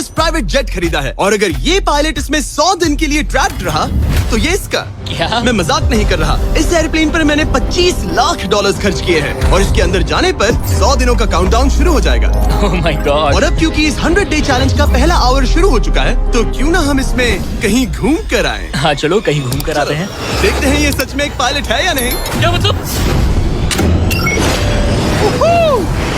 Luxurious private jet खरीदा है और अगर ये पायलट इसमें 100 दिन के लिए ट्रैप्ड रहा तो ये इसका। क्या? मैं मजाक नहीं कर रहा। इस एयरप्लेन पर मैंने $25 लाख खर्च किए हैं और इसके अंदर जाने पर 100 दिनों का काउंटडाउन शुरू हो जाएगा। Oh my God! और अब क्योंकि इस 100 डे चैलेंज का पहला आवर शुरू हो चुका है तो क्यों ना हम इसमें कहीं घूम कर आए। हाँ चलो कहीं घूम कर आते हैं। देखते हैं ये सच में एक पायलट है या नहीं। क्या मतलब?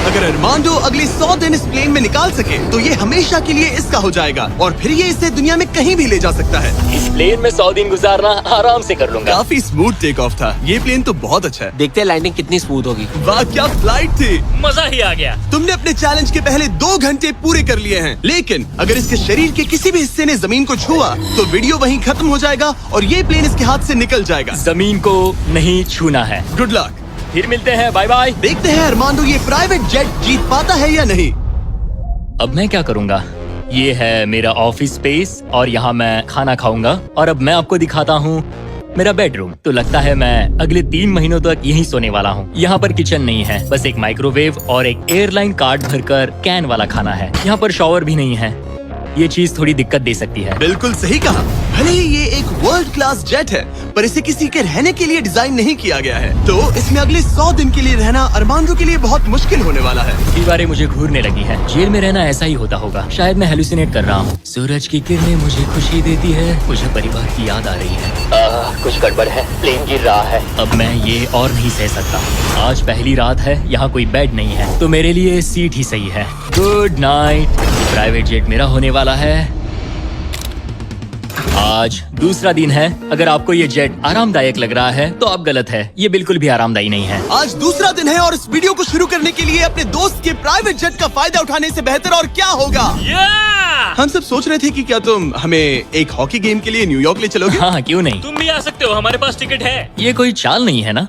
अगर अरमांडो अगले 100 दिन इस प्लेन में निकाल सके तो ये हमेशा के लिए इसका हो जाएगा और फिर ये इसे दुनिया में कहीं भी ले जा सकता है। इस प्लेन में 100 दिन गुजारना आराम से कर लूंगा। काफी स्मूथ टेक ऑफ था। ये प्लेन तो बहुत अच्छा है। देखते हैं लैंडिंग कितनी स्मूथ होगी। वाह क्या फ्लाइट थी। मजा ही आ गया। तुमने अपने चैलेंज के पहले 2 घंटे पूरे कर लिए हैं, लेकिन अगर इसके शरीर के किसी भी हिस्से ने जमीन को छुआ तो वीडियो वहीं खत्म हो जाएगा और ये प्लेन इसके हाथ से निकल जाएगा। जमीन को नहीं छूना है। Good luck. फिर मिलते हैं, बाय बाय। देखते हैं अरमांडो ये प्राइवेट जेट जीत पाता है या नहीं। अब मैं क्या करूंगा? ये है मेरा ऑफिस स्पेस और यहाँ मैं खाना खाऊंगा और अब मैं आपको दिखाता हूँ मेरा बेडरूम। तो लगता है मैं अगले 3 महीनों तक यहीं सोने वाला हूँ। यहाँ पर किचन नहीं है, बस एक माइक्रोवेव और एक एयरलाइन कार्ड भरकर कैन वाला खाना है। यहाँ पर शॉवर भी नहीं है। ये चीज थोड़ी दिक्कत दे सकती है। बिल्कुल सही कहा। भले ही ये एक वर्ल्ड क्लास जेट है पर इसे किसी के रहने के लिए डिजाइन नहीं किया गया है, तो इसमें अगले 100 दिन के लिए रहना अरमांडो के लिए बहुत मुश्किल होने वाला है। दीवारें मुझे घूरने लगी हैं। जेल में रहना ऐसा ही होता होगा। शायद मैं हेलुसिनेट कर रहा हूँ। सूरज की किरणें मुझे खुशी देती है। मुझे परिवार की याद आ रही है। कुछ गड़बड़ है। प्लेन गिर रहा है। अब मैं ये और नहीं सह सकता। आज पहली रात है, यहाँ कोई बेड नहीं है, तो मेरे लिए सीट ही सही है। Good night. प्राइवेट जेट मेरा होने वाला है। आज दूसरा दिन है। अगर आपको ये जेट आरामदायक लग रहा है तो आप गलत है। ये बिल्कुल भी आरामदायी नहीं है। आज दूसरा दिन है और इस वीडियो को शुरू करने के लिए अपने दोस्त के प्राइवेट जेट का फायदा उठाने से बेहतर और क्या होगा। हम सब सोच रहे थे कि क्या तुम हमें एक हॉकी गेम के लिए न्यूयॉर्क ले चलोगे। हाँ क्यों नहीं। तुम भी आ सकते हो, हमारे पास टिकट है। ये कोई चाल नहीं है ना।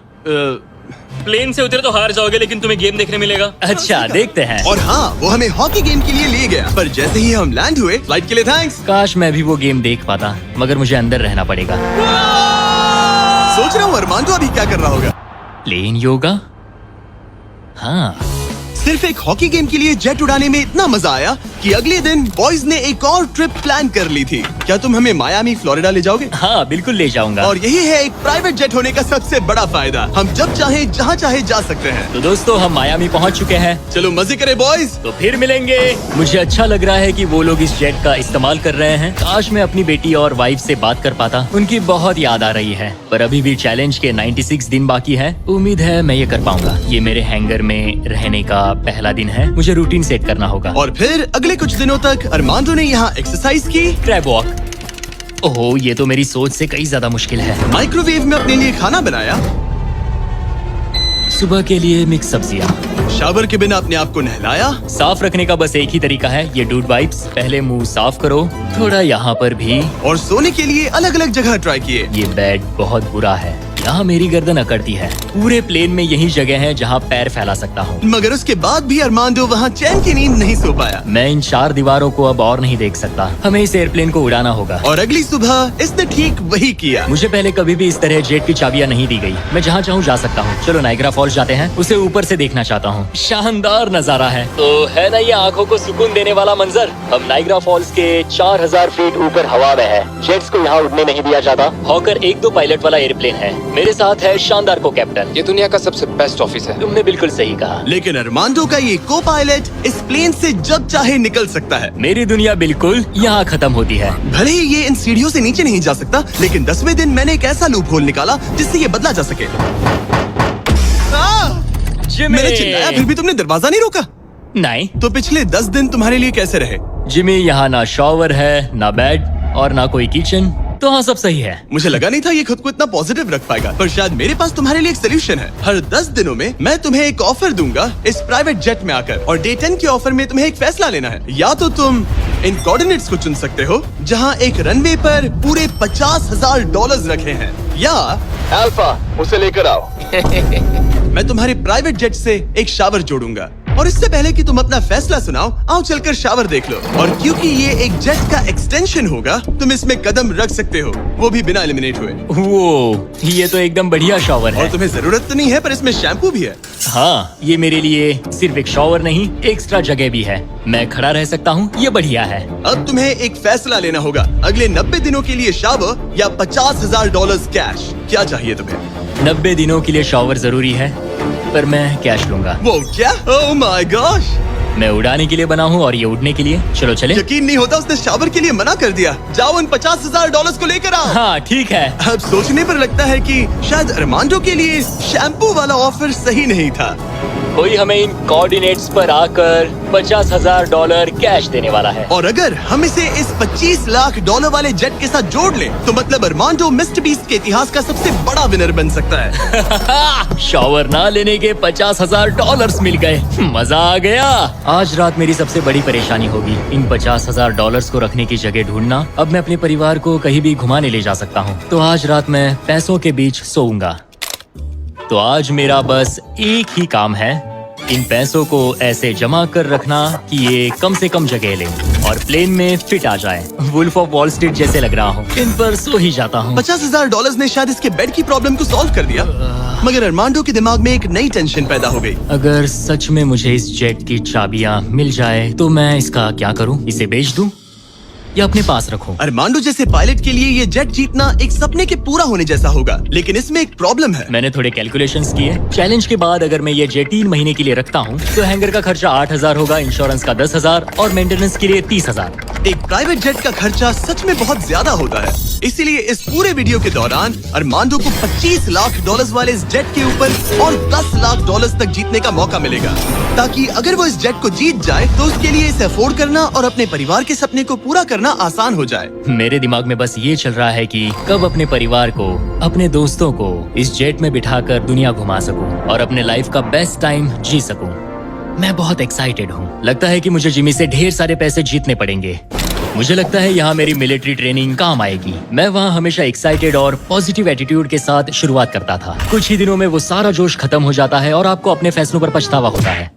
प्लेन से उतरे तो हार जाओगे लेकिन तुम्हें गेम देखने मिलेगा। अच्छा देखते हैं। और हाँ, वो हमें हॉकी गेम के लिए ले गया, पर जैसे ही हम लैंड हुए, फ्लाइट के लिए थैंक्स। काश मैं भी वो गेम देख पाता, मगर मुझे अंदर रहना पड़ेगा। सोच रहा हूँ अरमांडो अभी क्या कर रहा होगा। प्लेन योगा। हाँ सिर्फ एक हॉकी गेम के लिए जेट उड़ाने में इतना मजा आया कि अगले दिन बॉयज ने एक और ट्रिप प्लान कर ली थी। क्या तुम हमें मायामी फ्लोरिडा ले जाओगे। हाँ बिल्कुल ले जाऊंगा। और यही है एक प्राइवेट जेट होने का सबसे बड़ा फायदा। हम जब चाहे जहाँ चाहे जा सकते हैं। तो दोस्तों हम मायामी पहुँच चुके हैं। चलो मजे करें बॉयज। तो फिर मिलेंगे। मुझे अच्छा लग रहा है कि वो लोग इस जेट का इस्तेमाल कर रहे हैं। काश मैं अपनी बेटी और वाइफ से बात कर पाता। उनकी बहुत याद आ रही है। पर अभी भी चैलेंज के 96 दिन बाकी है। उम्मीद है मैं ये कर पाऊंगा। ये मेरे हैंगर में रहने का पहला दिन है। मुझे रूटीन सेट करना होगा। और फिर अगले कुछ दिनों तक अरमांडो ने यहाँ एक्सरसाइज की। Crab walk. ओह ये तो मेरी सोच से कई ज्यादा मुश्किल है। माइक्रोवेव में अपने लिए खाना बनाया। सुबह के लिए मिक्स सब्जियाँ। शावर के बिना अपने आप को नहलाया। साफ रखने का बस एक ही तरीका है, ये डूड वाइप्स। पहले मुंह साफ करो, थोड़ा यहाँ पर भी। और सोने के लिए अलग अलग जगह ट्राई किए। ये बेड बहुत बुरा है। यहाँ मेरी गर्दन अकड़ती है। पूरे प्लेन में यही जगह है जहाँ पैर फैला सकता हूँ। मगर उसके बाद भी अरमांडो वहाँ चैन की नींद नहीं सो पाया। मैं इन 4 दीवारों को अब और नहीं देख सकता। हमें इस एयरप्लेन को उड़ाना होगा। और अगली सुबह इसने ठीक वही किया। मुझे पहले कभी भी इस तरह जेट की चाबियां नहीं दी गई। मैं जहाँ चाहूँ जा सकता हूँ। चलो नाइग्रा फॉल्स जाते हैं। उसे ऊपर से देखना चाहता हूँ। शानदार नजारा है। तो है ना ये आंखों को सुकून देने वाला मंजर। हम नाइग्रा फॉल्स के 4000 फीट ऊपर हवा में है। जेट्स को यहाँ उड़ने नहीं दिया जाता। हॉकर 1-2 पायलट वाला एयरप्लेन है। मेरे साथ है शानदार को कैप्टन। ये दुनिया का सबसे बेस्ट ऑफिस है। तुमने बिल्कुल सही कहा। लेकिन अरमांडो का ये को पायलट इस प्लेन से जब चाहे निकल सकता है। मेरी दुनिया बिल्कुल यहाँ खत्म होती है। भले ही ये इन सीढ़ियों से नीचे नहीं जा सकता, लेकिन 10वें दिन मैंने एक ऐसा लूप होल निकाला जिससे ये बदला जा सके। जिमी! मैंने चिल्लाया फिर भी तुमने दरवाजा नहीं रोका। नहीं तो पिछले 10 दिन तुम्हारे लिए कैसे रहे। जिमी, यहाँ ना शॉवर है, ना बेड और ना कोई किचन। तो हाँ सब सही है। मुझे लगा नहीं था ये खुद को इतना पॉजिटिव रख पाएगा, पर शायद मेरे पास तुम्हारे लिए एक सोल्यूशन है। हर 10 दिनों में मैं तुम्हें एक ऑफर दूंगा इस प्राइवेट जेट में आकर, और डे 10 के ऑफर में तुम्हें एक फैसला लेना है। या तो तुम इन कोऑर्डिनेट्स को चुन सकते हो जहाँ एक रनवे पर पूरे $50,000 रखे हैं, या अल्फा उसे लेकर आओ। मैं तुम्हारे प्राइवेट जेट से एक शावर जोड़ूंगा। और इससे पहले कि तुम अपना फैसला सुनाओ, आओ चलकर शावर देख लो। और क्योंकि ये एक जेट का एक्सटेंशन होगा, तुम इसमें कदम रख सकते हो, वो भी बिना एलिमिनेट हुए। वो ये तो एकदम बढ़िया शॉवर और है। तुम्हें जरूरत तो नहीं है, पर इसमें शैम्पू भी है। हाँ, ये मेरे लिए सिर्फ एक शॉवर नहीं, एक्स्ट्रा जगह भी है। मैं खड़ा रह सकता हूँ, ये बढ़िया है। अब तुम्हें एक फैसला लेना होगा, अगले 90 दिनों के लिए शावर या $50,000 कैश। क्या चाहिए तुम्हें? 90 दिनों के लिए शॉवर जरूरी है, पर मैं कैश लूंगा। वो क्या? Oh my gosh! मैं उड़ाने के लिए बना हूँ और ये उड़ने के लिए। चलो चले। यकीन नहीं होता, उसने शावर के लिए मना कर दिया। जाओ उन $50,000 को लेकर आओ। हाँ ठीक है। अब सोचने पर लगता है कि शायद अरमांडो के लिए शैम्पू वाला ऑफर सही नहीं था। कोई हमें इन कोऑर्डिनेट्स पर आकर $50,000 कैश देने वाला है। और अगर हम इसे इस $25 लाख वाले जेट के साथ जोड़ लें, तो मतलब अरमांडो मिस्टर बीस्ट के इतिहास का सबसे बड़ा विनर बन सकता है। शॉवर ना लेने के $50,000 मिल गए। मजा आ गया। आज रात मेरी सबसे बड़ी परेशानी होगी इन $50,000 को रखने की जगह ढूंढना। अब मैं अपने परिवार को कहीं भी घुमाने ले जा सकता हूँ, तो आज रात मैं पैसों के बीच सोऊंगा। तो आज मेरा बस एक ही काम है, इन पैसों को ऐसे जमा कर रखना कि ये कम से कम जगह लें और प्लेन में फिट आ जाए। वुल्फ ऑफ वॉल स्ट्रीट जैसे लग रहा हूँ। इन पर सो ही जाता हूँ। $50,000 ने शायद इसके बेड की प्रॉब्लम को सॉल्व कर दिया, मगर अरमांडो के दिमाग में एक नई टेंशन पैदा हो गई। अगर सच में मुझे इस जेट की चाबियां मिल जाए तो मैं इसका क्या करूं? इसे बेच दूं या अपने पास रखूं? अरमांडो जैसे पायलट के लिए ये जेट जीतना एक सपने के पूरा होने जैसा होगा, लेकिन इसमें एक प्रॉब्लम है। मैंने थोड़े कैलकुलेशंस किए। चैलेंज के बाद अगर मैं ये जेट 3 महीने के लिए रखता हूँ तो हैंगर का खर्चा 8,000 होगा, इंश्योरेंस का 10,000 और मेंटेनेंस के लिए 30,000। एक प्राइवेट जेट का खर्चा सच में बहुत ज्यादा होता है, इसीलिए इस पूरे वीडियो के दौरान अरमांडो को $25 लाख वाले इस जेट के ऊपर और $10 लाख तक जीतने का मौका मिलेगा, ताकि अगर वो इस जेट को जीत जाए तो उसके लिए इसे अफोर्ड करना और अपने परिवार के सपने को पूरा करना आसान हो जाए। मेरे दिमाग में बस ये चल रहा है कि कब अपने परिवार को, अपने दोस्तों को इस जेट में बिठाकर दुनिया घुमा सकूं और अपने लाइफ का बेस्ट टाइम जी सकूं। मैं बहुत एक्साइटेड हूँ। लगता है कि मुझे जिमी से ढेर सारे पैसे जीतने पड़ेंगे। मुझे लगता है यहाँ मेरी मिलिट्री ट्रेनिंग काम आएगी। मैं वहाँ हमेशा एक्साइटेड और पॉजिटिव एटीट्यूड के साथ शुरुआत करता था। कुछ ही दिनों में वो सारा जोश खत्म हो जाता है और आपको अपने फैसलों पर पछतावा होता है।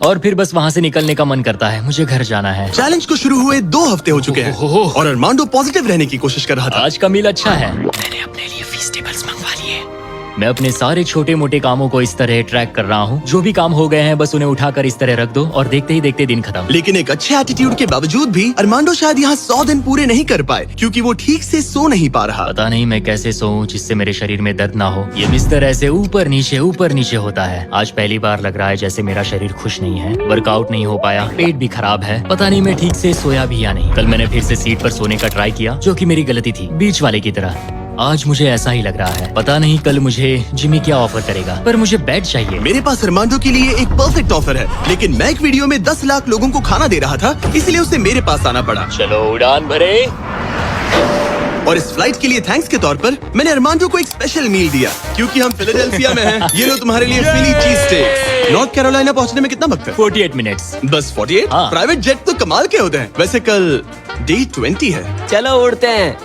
और फिर बस वहाँ से निकलने का मन करता है। मुझे घर जाना है। चैलेंज को शुरू हुए 2 हफ्ते हो चुके हैं और अरमांडो पॉजिटिव रहने की कोशिश कर रहा था। आज का मील अच्छा है। मैंने अपने लिए फेस्टिवल्स मंगवा लिए। मैं अपने सारे छोटे मोटे कामों को इस तरह ट्रैक कर रहा हूँ। जो भी काम हो गए हैं बस उन्हें उठाकर इस तरह रख दो और देखते ही देखते दिन खत्म। लेकिन एक अच्छे एटीट्यूड के बावजूद भी अरमांडो शायद यहाँ 100 दिन पूरे नहीं कर पाए, क्योंकि वो ठीक से सो नहीं पा रहा। पता नहीं मैं कैसे सोऊं जिससे मेरे शरीर में दर्द ना हो। ये बिस्तर ऐसे ऊपर नीचे होता है। आज पहली बार लग रहा है जैसे मेरा शरीर खुश नहीं है। वर्कआउट नहीं हो पाया, पेट भी खराब है। पता नहीं मैं ठीक से सोया भी या नहीं। कल मैंने फिर से सीट पर सोने का ट्राई किया, जो कि मेरी गलती थी, बीच वाले की तरह। आज मुझे ऐसा ही लग रहा है। पता नहीं कल मुझे जिमी क्या ऑफर करेगा, पर मुझे बेड चाहिए। मेरे पास अरमांडो के लिए एक परफेक्ट ऑफर है, लेकिन मैं एक वीडियो में 10 लाख लोगों को खाना दे रहा था, इसलिए उसे मेरे पास आना पड़ा। चलो उड़ान भरे। और इस फ्लाइट के लिए थैंक्स के तौर पर मैंने अरमांडो को एक स्पेशल मील दिया, क्योंकि हम फिलाडेल्फिया में हैं। ये लो तुम्हारे लिए फिली चीज स्टेक्स। नॉर्थ कैरोलिना पहुंचने में कितना वक्त है? 48 मिनट्स। बस 48? हाँ। प्राइवेट जेट तो कमाल के होते हैं। वैसे कल Day 20 है। चलो उड़ते हैं।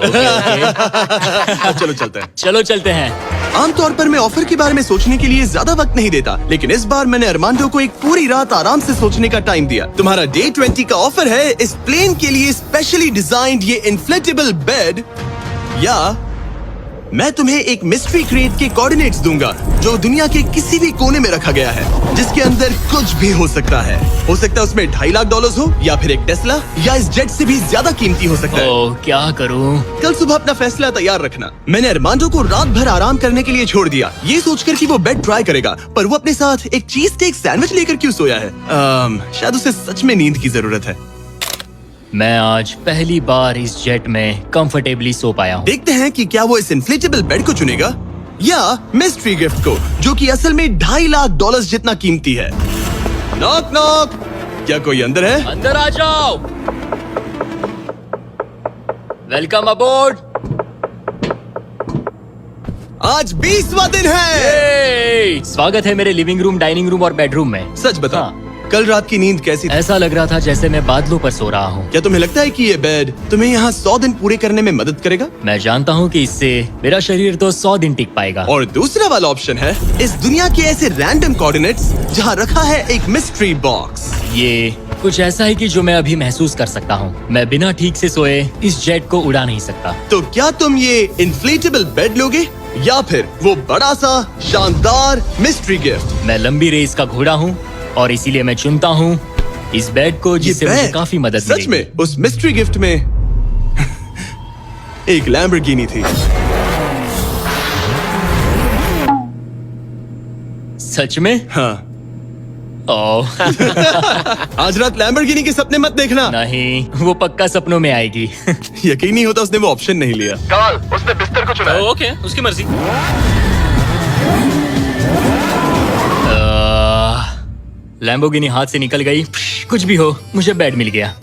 चलो चलते हैं। चलो चलते हैं। आमतौर पर मैं ऑफर के बारे में सोचने के लिए ज्यादा वक्त नहीं देता, लेकिन इस बार मैंने अरमांडो को एक पूरी रात आराम से सोचने का टाइम दिया। तुम्हारा Day 20 का ऑफर है इस प्लेन के लिए स्पेशली डिजाइन्ड ये इन्फ्लेटेबल बेड, या मैं तुम्हें एक मिस्ट्री क्रेट के कोऑर्डिनेट्स दूंगा जो दुनिया के किसी भी कोने में रखा गया है, जिसके अंदर कुछ भी हो सकता है। हो सकता है उसमें $2.5 लाख हो, या फिर एक टेस्ला, या इस जेट से भी ज्यादा कीमती हो सकता है। ओह, क्या करूं? कल सुबह अपना फैसला तैयार रखना। मैंने अरमांडो को रात भर आराम करने के लिए छोड़ दिया, ये सोचकर कि वो बेड ट्राई करेगा, पर वो अपने साथ एक चीज स्टेक सैंडविच लेकर क्यों सोया है? शायद उसे सच में नींद की जरूरत है। मैं आज पहली बार इस जेट में कंफर्टेबली सो पाया हूँ। देखते हैं कि क्या वो इस इन्फ्लेटेबल बेड को चुनेगा या मिस्ट्री गिफ्ट को, जो कि असल में $2.5 लाख जितना कीमती है। नॉक नॉक, क्या कोई अंदर है? अंदर आ जाओ। Welcome aboard. आज 20वां दिन है। स्वागत है मेरे लिविंग रूम, डाइनिंग रूम और बेडरूम में। सच बताओ, हाँ। कल रात की नींद कैसी थी? ऐसा लग रहा था जैसे मैं बादलों पर सो रहा हूँ। क्या तुम्हें लगता है कि ये बेड तुम्हें यहाँ 100 दिन पूरे करने में मदद करेगा? मैं जानता हूँ कि इससे मेरा शरीर तो 100 दिन टिक पाएगा। और दूसरा वाला ऑप्शन है इस दुनिया के ऐसे रैंडम कोऑर्डिनेट्स जहाँ रखा है एक मिस्ट्री बॉक्स। ये कुछ ऐसा है कि जो मैं अभी महसूस कर सकता हूँ। मैं बिना ठीक से सोए इस जेट को उड़ा नहीं सकता। तो क्या तुम ये इन्फ्लेटेबल बेड लोगे या फिर वो बड़ा सा शानदार मिस्ट्री गिफ्ट? मैं लंबी रेस का घोड़ा हूँ और इसीलिए मैं चुनता हूँ इस बेड को, जिससे मुझे बेड काफी मदद सच मिलेगी। में उस मिस्ट्री गिफ्ट में एक लैम्बोर्गिनी थी। सच में? हाँ। ओह आज रात लैम्बोर्गिनी के सपने मत देखना। नहीं, वो पक्का सपनों में आएगी। यकीन नहीं होता उसने वो ऑप्शन नहीं लिया। काल, उसने बिस्तर को चुना। ओके, उसकी मर्जी। लैम्बोर्गिनी हाथ से निकल गई। कुछ भी हो, मुझे बेड मिल गया।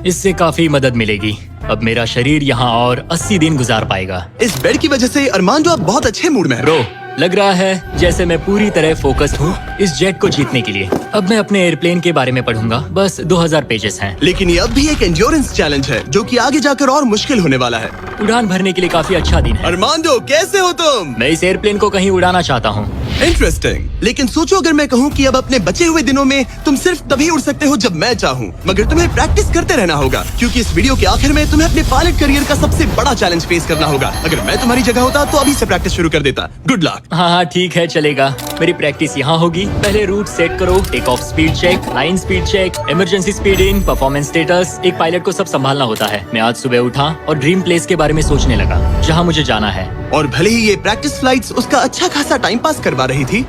इससे काफी मदद मिलेगी। अब मेरा शरीर यहाँ और 80 दिन गुजार पाएगा। इस बेड की वजह से अरमांडो आप बहुत अच्छे मूड में है। ब्रो, लग रहा है जैसे मैं पूरी तरह फोकस्ड हूँ इस जेट को जीतने के लिए। अब मैं अपने एयरप्लेन के बारे में पढ़ूंगा। बस 2000 पेजेस हैं। लेकिन ये अब भी एक एंड्योरेंस चैलेंज है जो कि आगे जाकर और मुश्किल होने वाला है। उड़ान भरने के लिए काफी अच्छा दिन है। अरमांडो, कैसे हो तुम? मैं इस एयरप्लेन को कहीं उड़ाना चाहता हूँ। इंटरेस्टिंग। लेकिन सोचो अगर मैं कहूँ कि अब अपने बचे हुए दिनों में तुम सिर्फ तभी उड़ सकते हो जब मैं चाहूँ, मगर तुम्हें प्रैक्टिस करते रहना होगा क्योंकि इस वीडियो के आखिर में तुम्हें अपने पायलट करियर का सबसे बड़ा चैलेंज फेस करना होगा। अगर मैं तुम्हारी जगह होता तो अभी से प्रैक्टिस शुरू कर देता। Good luck. हाँ, ठीक है, चलेगा। मेरी प्रैक्टिस यहाँ होगी। पहले रूट सेट करो, take off speed check, line speed check, emergency speed in, performance status. एक पायलट को सब संभालना होता है। मैं आज सुबह उठा और ड्रीम प्लेस के बारे में सोचने लगा जहाँ मुझे जाना है। और भले ही ये प्रैक्टिस फ्लाइट्स उसका अच्छा खासा टाइम पास करवा रही थी,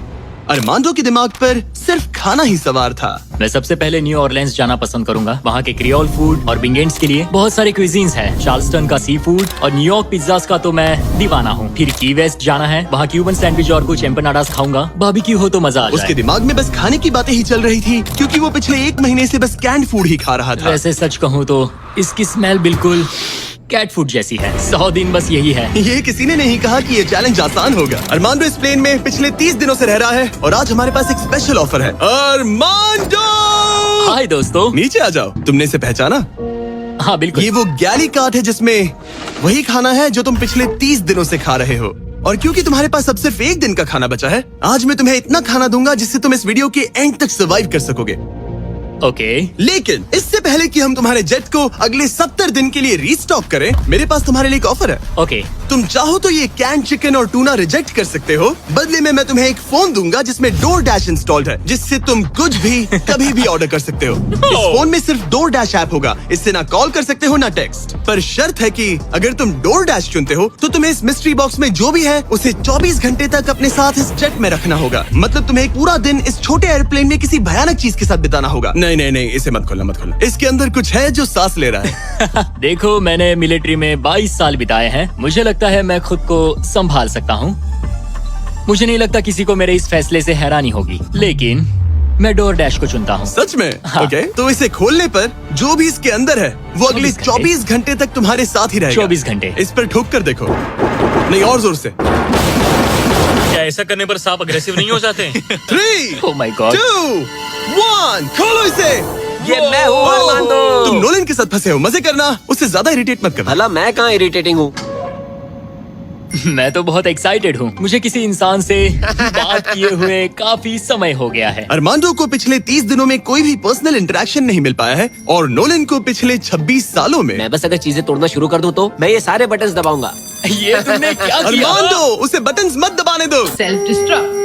अरमांडो के दिमाग पर सिर्फ खाना ही सवार था। मैं सबसे पहले न्यू ऑरलेंस जाना पसंद करूंगा। वहाँ के क्रियोल फूड और बिंगेंट्स के लिए बहुत सारे क्विजीन्स हैं। चार्ल्सटन का सी फूड और न्यूयॉर्क पिज्जास का तो मैं दीवाना हूँ। फिर की वेस्ट जाना है, वहाँ क्यूबन सैंडविच और कुछ एम्पनाडास खाऊंगा। बारबेक्यू हो तो मजा आ उसके जाए। दिमाग में बस खाने की बातें ही चल रही थी क्योंकि वो पिछले 1 महीने से बस कैंड फूड ही खा रहा था। वैसे सच कहूँ तो इसकी स्मेल बिल्कुल कैट फूड जैसी है। 100 दिन बस यही है। ये किसी ने नहीं कहा कि ये चैलेंज आसान होगा। अरमांडो इस प्लेन में पिछले 30 दिनों से रह रहा है और आज हमारे पास एक स्पेशल ऑफर है। अरमांडो, हाय दोस्तों। नीचे आ जाओ। तुमने इसे पहचाना? हाँ बिल्कुल। ये वो गैली कार्ट है जिसमें वही खाना है जो तुम पिछले 30 दिनों से खा रहे हो। और क्योंकि तुम्हारे पास अब सिर्फ 1 दिन का खाना बचा है, आज मैं तुम्हें इतना खाना दूंगा जिससे तुम इस वीडियो के एंड तक सर्वाइव कर सकोगे। ओके। लेकिन इससे पहले कि हम तुम्हारे जेट को अगले 70 दिन के लिए रीस्टॉक करें, मेरे पास तुम्हारे लिए एक ऑफर है। ओके। तुम चाहो तो ये कैन चिकन और टूना रिजेक्ट कर सकते हो। बदले में मैं तुम्हें एक फोन दूंगा जिसमें DoorDash इंस्टॉल्ड है, जिससे तुम कुछ भी कभी भी ऑर्डर कर सकते हो। इस फोन में सिर्फ DoorDash ऐप होगा। इससे ना कॉल कर सकते हो ना टेक्स्ट। पर शर्त है कि अगर तुम DoorDash चुनते हो तो तुम्हें इस मिस्ट्री बॉक्स में जो भी है उसे 24 घंटे तक अपने साथ इस जेट में रखना होगा। मतलब तुम्हें एक पूरा दिन इस छोटे एयरप्लेन में किसी भयानक चीज के साथ बिताना होगा। नहीं नहीं नहीं, इसे मत खोलना, मत खोलना। इसके अंदर कुछ है जो सांस ले रहा है। देखो, मैंने मिलिट्री में 22 साल बिताए हैं। मुझे लगता है मैं खुद को संभाल सकता हूँ। मुझे नहीं लगता किसी को मेरे इस फैसले से हैरानी होगी, लेकिन मैं DoorDash को चुनता हूँ। सच में? हाँ। ओके, तो इसे खोलने पर जो भी इसके अंदर है वो अगले 24 घंटे तक तुम्हारे साथ ही रहेगा। 24 घंटे। इस पर ठोक कर देखो। नहीं, और जोर से। क्या ऐसा करने पर सांप अग्रेसिव नहीं हो जाते? 3, Oh my God। 2, 1, खोलो इसे। ये मैं हूँ अरमांडो। तुम नोलन के साथ फंसे हो, मजे करना, उससे ज्यादा इरिटेट मत करना। भला मैं कहाँ इरिटेटिंग हूँ? मैं तो बहुत एक्साइटेड हूँ। मुझे किसी इंसान से बात किए हुए काफी समय हो गया है। अरमांडो को पिछले 30 दिनों में कोई भी पर्सनल इंटरेक्शन नहीं मिल पाया है और नोलन को पिछले 26 सालों में। मैं बस अगर चीजें तोड़ना शुरू कर दूँ तो मैं ये सारे बटन्स दबाऊंगा। ये तुमने क्या किया? अरमांडो, उसे बटन्स मत दबाने दो। Self destruct.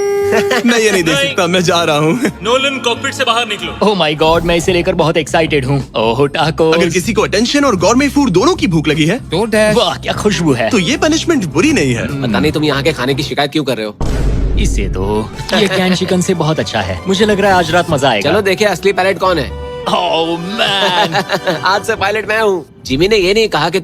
मैं ये नहीं देख सकता, मैं जा रहा हूँ। नोलन, कॉकपिट से बाहर निकलो। ओह माय गॉड, मैं इसे लेकर बहुत एक्साइटेड हूँ। ओह टाको। अगर किसी को अटेंशन और गॉर्मे फूड दोनों की भूख लगी है वाह, क्या खुशबू है। तो ये पनिशमेंट बुरी नहीं है। पता नहीं तुम यहाँ के खाने की शिकायत क्यों कर रहे हो? इसे तो ये कैन चिकन से बहुत अच्छा है। मुझे लग रहा है आज रात मजा आएगा। चलो देखे असली पायलट कौन है। Oh man. आज से पायलट मैं हूँ। जिमी ने ये नहीं कहा कि